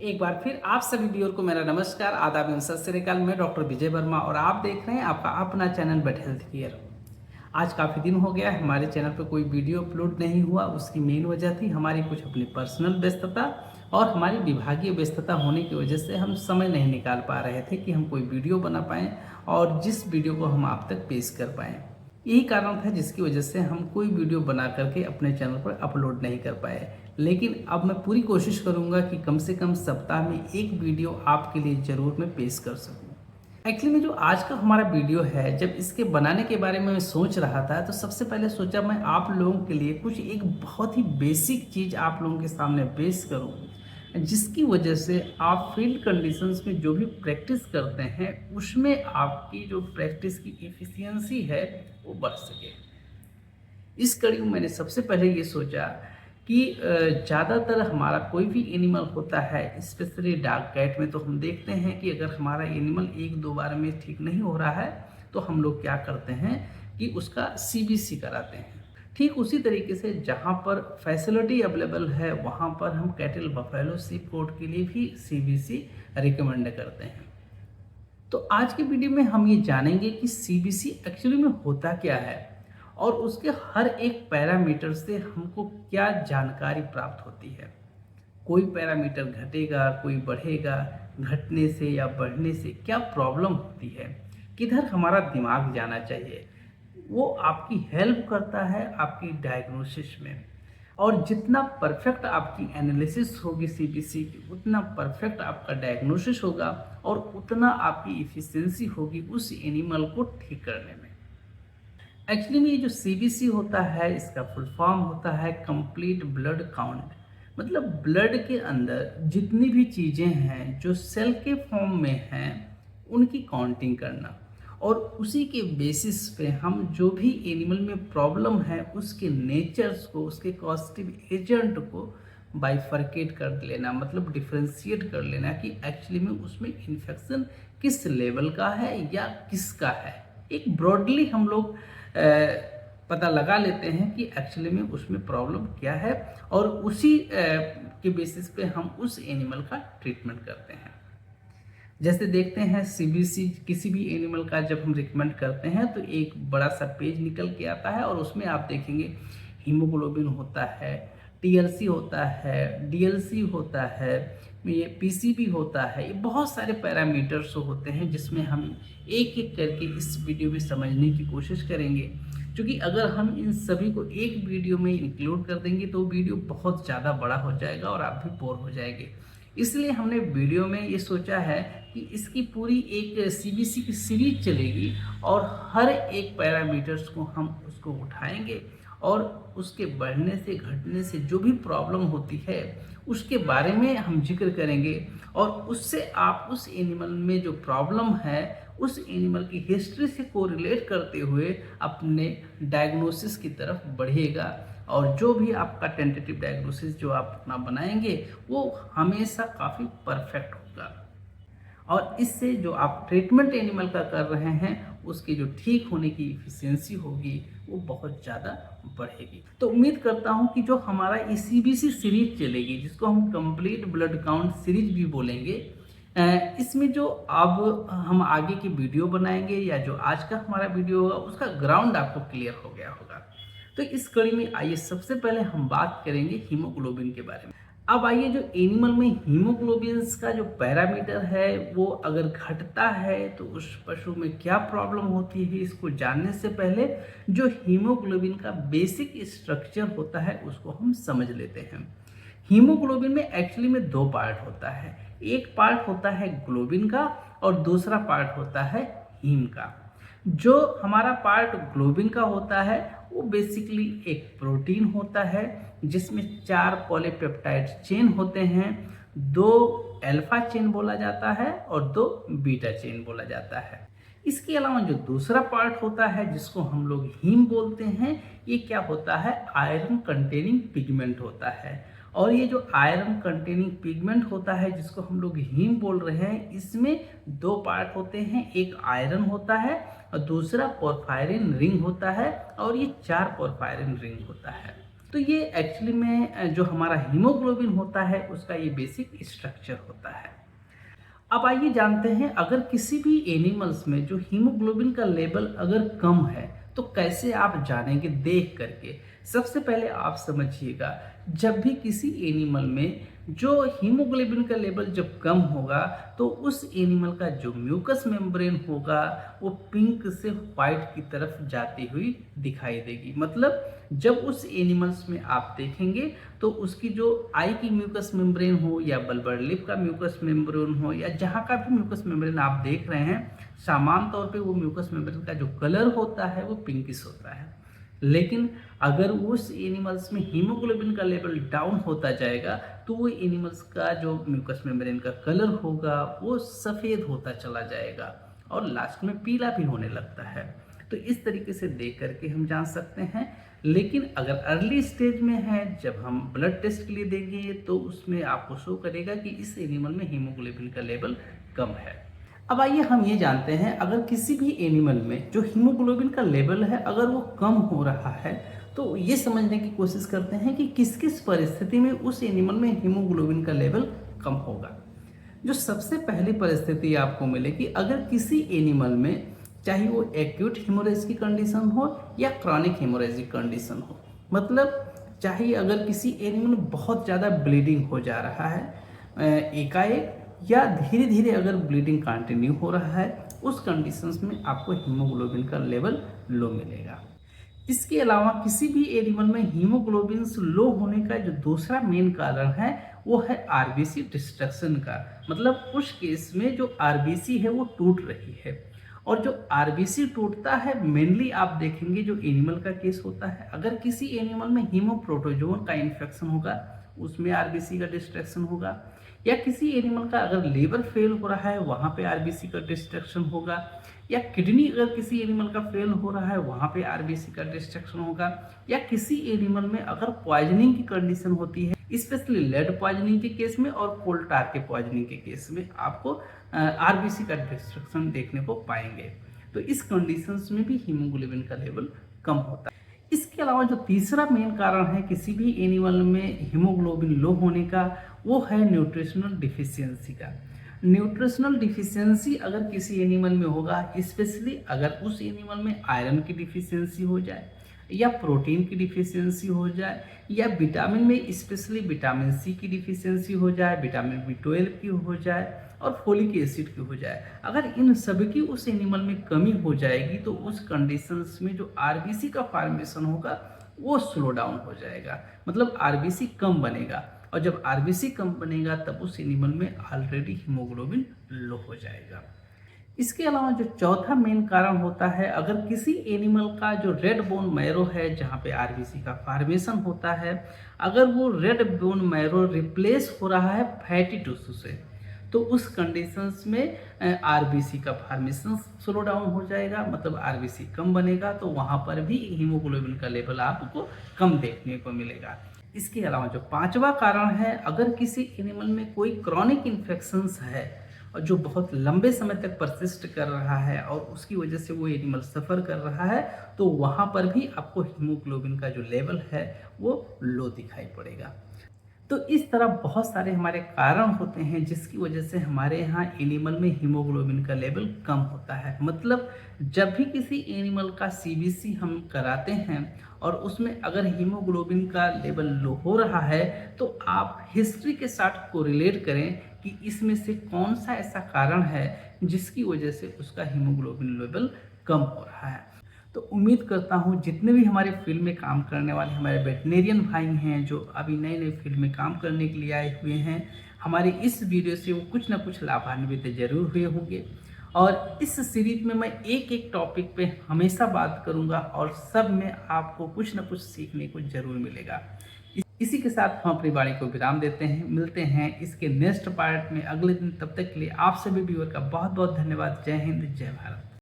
एक बार फिर आप सभी व्यूअर को मेरा नमस्कार, आदाब एवं सत श्री अकाल। मैं डॉक्टर विजय वर्मा और आप देख रहे हैं आपका अपना चैनल बट हेल्थ केयर। आज काफ़ी दिन हो गया है हमारे चैनल पर कोई वीडियो अपलोड नहीं हुआ। उसकी मेन वजह थी हमारी कुछ अपनी पर्सनल व्यस्तता और हमारी विभागीय व्यस्तता होने की वजह से हम समय नहीं निकाल पा रहे थे कि हम कोई वीडियो बना पाएँ और जिस वीडियो को हम आप तक पेश कर पाएँ। यही कारण था जिसकी वजह से हम कोई वीडियो बना करके अपने चैनल पर अपलोड नहीं कर पाए। लेकिन अब मैं पूरी कोशिश करूंगा कि कम से कम सप्ताह में एक वीडियो आपके लिए ज़रूर मैं पेश कर सकूं। एक्चुअली में जो आज का हमारा वीडियो है, जब इसके बनाने के बारे में मैं सोच रहा था तो सबसे पहले सोचा मैं आप लोगों के लिए कुछ एक बहुत ही बेसिक चीज़ आप लोगों के सामने पेश करूं, जिसकी वजह से आप फील्ड कंडीशंस में जो भी प्रैक्टिस करते हैं उसमें आपकी जो प्रैक्टिस की एफिशिएंसी है वो बढ़ सके। इस कड़ी में मैंने सबसे पहले ये सोचा कि ज़्यादातर हमारा कोई भी एनिमल होता है, स्पेशली डॉग कैट में, तो हम देखते हैं कि अगर हमारा एनिमल एक दो बार में ठीक नहीं हो रहा है तो हम लोग क्या करते हैं कि उसका सीबीसी कराते हैं। ठीक उसी तरीके से जहाँ पर फैसिलिटी अवेलेबल है वहाँ पर हम कैटल बफेलो शीप कोट के लिए भी सीबीसी रिकमेंड करते हैं। तो आज की वीडियो में हम ये जानेंगे कि सीबीसी एक्चुअली में होता क्या है और उसके हर एक पैरामीटर से हमको क्या जानकारी प्राप्त होती है। कोई पैरामीटर घटेगा, कोई बढ़ेगा, घटने से या बढ़ने से क्या प्रॉब्लम होती है, किधर हमारा दिमाग जाना चाहिए, वो आपकी हेल्प करता है आपकी डायग्नोसिस में। और जितना परफेक्ट आपकी एनालिसिस होगी सीबीसी की, उतना परफेक्ट आपका डायग्नोसिस होगा और उतना आपकी इफिशिएंसी होगी उस एनिमल को ठीक करने में। एक्चुअली में ये जो सीबीसी होता है इसका फुल फॉर्म होता है कंप्लीट ब्लड काउंट। मतलब ब्लड के अंदर जितनी भी चीज़ें हैं जो सेल के फॉर्म में हैं उनकी काउंटिंग करना, और उसी के बेसिस पे हम जो भी एनिमल में प्रॉब्लम है उसके नेचर्स को, उसके कॉजेटिव एजेंट को बाइफरकेट कर लेना, मतलब डिफ्रेंशिएट कर लेना कि एक्चुअली में उसमें इन्फेक्शन किस लेवल का है या किसका है। एक ब्रॉडली हम लोग पता लगा लेते हैं कि एक्चुअली में उसमें प्रॉब्लम क्या है और उसी के बेसिस पे हम उस एनिमल का ट्रीटमेंट करते हैं। जैसे देखते हैं सीबीसी किसी भी एनिमल का जब हम रिकमेंड करते हैं तो एक बड़ा सा पेज निकल के आता है और उसमें आप देखेंगे हीमोग्लोबिन होता है, टीएलसी होता है, डीएलसी होता है, ये पीसीबी होता है। ये बहुत सारे पैरामीटर्स होते हैं जिसमें हम एक एक करके इस वीडियो में समझने की कोशिश करेंगे, क्योंकि अगर हम इन सभी को एक वीडियो में इंक्लूड कर देंगे तो वीडियो बहुत ज़्यादा बड़ा हो जाएगा और आप भी बोर हो जाएंगे। इसलिए हमने वीडियो में ये सोचा है कि इसकी पूरी एक सीबीसी की सीरीज चलेगी और हर एक पैरामीटर्स को हम उसको उठाएंगे और उसके बढ़ने से घटने से जो भी प्रॉब्लम होती है उसके बारे में हम जिक्र करेंगे, और उससे आप उस एनिमल में जो प्रॉब्लम है उस एनिमल की हिस्ट्री से कोरिलेट करते हुए अपने डायग्नोसिस की तरफ बढ़िएगा। और जो भी आपका टेंटेटिव डायग्नोसिस जो आप अपना बनाएंगे वो हमेशा काफ़ी परफेक्ट होगा, और इससे जो आप ट्रीटमेंट एनिमल का कर रहे हैं उसके जो ठीक होने की इफिशियंसी होगी वो बहुत ज़्यादा बढ़ेगी। तो उम्मीद करता हूँ कि जो हमारा ये सीबीसी सीरीज चलेगी, जिसको हम कंप्लीट ब्लड काउंट सीरीज भी बोलेंगे, इसमें जो अब हम आगे की वीडियो बनाएंगे या जो आज का हमारा वीडियो होगा उसका ग्राउंड आपको क्लियर हो गया होगा। तो इस कड़ी में आइए सबसे पहले हम बात करेंगे हीमोग्लोबिन के बारे में। अब आइए, जो एनिमल में हीमोग्लोबिन का जो पैरामीटर है वो अगर घटता है तो उस पशु में क्या प्रॉब्लम होती है, इसको जानने से पहले जो हीमोग्लोबिन का बेसिक स्ट्रक्चर होता है उसको हम समझ लेते हैं। हीमोग्लोबिन में एक्चुअली में दो पार्ट होता है, एक पार्ट होता है ग्लोबिन का और दूसरा पार्ट होता है हीम का। जो हमारा पार्ट ग्लोबिन का होता है वो बेसिकली एक प्रोटीन होता है जिसमें 4 पॉलीपेप्टाइड चेन होते हैं, 2 अल्फा चेन बोला जाता है और 2 बीटा चेन बोला जाता है। इसके अलावा जो दूसरा पार्ट होता है जिसको हम लोग हीम बोलते हैं, ये क्या होता है, आयरन कंटेनिंग पिगमेंट होता है। और ये जो आयरन कंटेनिंग पिगमेंट होता है जिसको हम लोग हीम बोल रहे हैं, इसमें 2 पार्ट होते हैं, एक आयरन होता है और दूसरा पोरफायरिन रिंग होता है, और ये 4 पोरफायरिन रिंग होता है। तो ये एक्चुअली में जो हमारा हीमोग्लोबिन होता है उसका ये बेसिक स्ट्रक्चर होता है। अब आइए जानते हैं, अगर किसी भी एनिमल्स में जो हीमोग्लोबिन का लेवल अगर कम है तो कैसे आप जानेंगे देख करके। सबसे पहले आप समझिएगा, जब भी किसी एनिमल में जो हीमोग्लोबिन का लेवल जब कम होगा तो उस एनिमल का जो म्यूकस मेम्ब्रेन होगा वो पिंक से वाइट की तरफ जाती हुई दिखाई देगी। मतलब जब उस एनिमल्स में आप देखेंगे तो उसकी जो आई की म्यूकस मेम्ब्रेन हो या बल्बर लिप का म्यूकस मेम्ब्रेन हो या जहाँ का भी म्यूकस मेम्ब्रेन आप देख रहे हैं, सामान्य तौर पे वो म्यूकस मेम्ब्रेन का जो कलर होता है वो पिंकिश होता है। लेकिन अगर उस एनिमल्स में हीमोग्लोबिन का लेवल डाउन होता जाएगा तो वो एनिमल्स का जो म्यूकस मेम्ब्रेन का कलर होगा वो सफ़ेद होता चला जाएगा और लास्ट में पीला भी होने लगता है। तो इस तरीके से देख करके हम जान सकते हैं। लेकिन अगर अर्ली स्टेज में है, जब हम ब्लड टेस्ट के लिए देंगे तो उसमें आपको शो करेगा कि इस एनिमल में हीमोग्लोबिन का लेवल कम है। अब आइए हम ये जानते हैं, अगर किसी भी एनिमल में जो हीमोग्लोबिन का लेवल है अगर वो कम हो रहा है तो ये समझने की कोशिश करते हैं कि किस किस परिस्थिति में उस एनिमल में हीमोग्लोबिन का लेवल कम होगा। जो सबसे पहली परिस्थिति आपको मिलेगी, अगर किसी एनिमल में चाहे वो एक्यूट हेमोरेज की कंडीशन हो या क्रॉनिक हेमोरेजिक कंडीशन हो, मतलब चाहे अगर किसी एनिमल में बहुत ज़्यादा ब्लीडिंग हो जा रहा है एकाएक या धीरे धीरे अगर ब्लीडिंग कंटिन्यू हो रहा है, उस कंडीशंस में आपको हीमोग्लोबिन का लेवल लो मिलेगा। इसके अलावा किसी भी एनिमल में हीमोग्लोबिन लो होने का जो दूसरा मेन कारण है वो है आरबीसी डिस्ट्रक्शन का। मतलब उस केस में जो आरबीसी है वो टूट रही है, और जो आरबीसी टूटता है मेनली आप देखेंगे जो एनिमल का केस होता है, अगर किसी एनिमल में हीमोप्रोटोजोन का इन्फेक्शन होगा उसमें आरबीसी का डिस्ट्रक्शन होगा, या किसी एनिमल का अगर लीवर फेल हो रहा है वहाँ पे आरबीसी का डिस्ट्रक्शन होगा, या किडनी अगर किसी एनिमल का फेल हो रहा है वहाँ पे आरबीसी का डिस्ट्रक्शन होगा, या किसी एनिमल में अगर पॉइजनिंग की कंडीशन होती है, स्पेशली लेड पॉइजनिंग के केस में और कोल टार के पॉइजनिंग के केस में आपको आरबीसी का डिस्ट्रक्शन देखने को पाएंगे। तो इस कंडीशंस में भी हीमोग्लोबिन का लेवल कम होता है। इसके अलावा जो तीसरा मेन कारण है किसी भी एनिमल में हीमोग्लोबिन लो होने का वो है न्यूट्रिशनल डिफिशियंसी का। न्यूट्रिशनल डिफिशियंसी अगर किसी एनिमल में होगा, स्पेशली अगर उस एनिमल में आयरन की डिफिशियंसी हो जाए या प्रोटीन की डिफिशियंसी हो जाए या विटामिन में स्पेशली विटामिन सी की डिफिशियंसी हो जाए, विटामिन B12 की हो जाए और फोलिक एसिड की हो जाए, अगर इन सभी की उस एनिमल में कमी हो जाएगी तो उस कंडीशंस में जो आरबीसी का फॉर्मेशन होगा वो स्लो डाउन हो जाएगा। मतलब आरबीसी कम बनेगा, और जब आरबीसी कम बनेगा तब उस एनिमल में ऑलरेडी हीमोग्लोबिन लो हो जाएगा। इसके अलावा जो चौथा मेन कारण होता है, अगर किसी एनिमल का जो रेड बोन मैरो है जहाँ पे आरबीसी का फॉर्मेशन होता है, अगर वो रेड बोन मैरो रिप्लेस हो रहा है फैटी टिश्यू से तो उस कंडीशंस में आरबीसी का फॉर्मेशन स्लो डाउन हो जाएगा, मतलब आरबीसी कम बनेगा, तो वहाँ पर भी हीमोग्लोबिन का लेवल आपको कम देखने को मिलेगा। इसके अलावा जो पांचवा कारण है, अगर किसी एनिमल में कोई क्रॉनिक इन्फेक्शंस है और जो बहुत लंबे समय तक परसिस्ट कर रहा है और उसकी वजह से वो एनिमल सफ़र कर रहा है, तो वहाँ पर भी आपको हीमोग्लोबिन का जो लेवल है वो लो दिखाई पड़ेगा। तो इस तरह बहुत सारे हमारे कारण होते हैं जिसकी वजह से हमारे यहाँ एनिमल में हीमोग्लोबिन का लेवल कम होता है। मतलब जब भी किसी एनिमल का सीबीसी हम कराते हैं और उसमें अगर हीमोग्लोबिन का लेवल लो हो रहा है तो आप हिस्ट्री के साथ कोरिलेट करें कि इसमें से कौन सा ऐसा कारण है जिसकी वजह से उसका हीमोग्लोबिन लेवल कम हो रहा है। तो उम्मीद करता हूँ जितने भी हमारे फील्ड में काम करने वाले हमारे वेटनेरियन भाई हैं जो अभी नए नए फील्ड में काम करने के लिए आए हुए हैं, हमारी इस वीडियो से वो कुछ ना कुछ लाभान्वित जरूर हुए होंगे। और इस सीरीज में मैं एक एक टॉपिक पे हमेशा बात करूँगा और सब में आपको कुछ ना कुछ सीखने को जरूर मिलेगा। इसी के साथ हम अपनी वाणी को विराम देते हैं, मिलते हैं इसके नेक्स्ट पार्ट में अगले दिन। तब तक के लिए आप सभी व्यूअर का बहुत बहुत धन्यवाद। जय हिंद, जय भारत।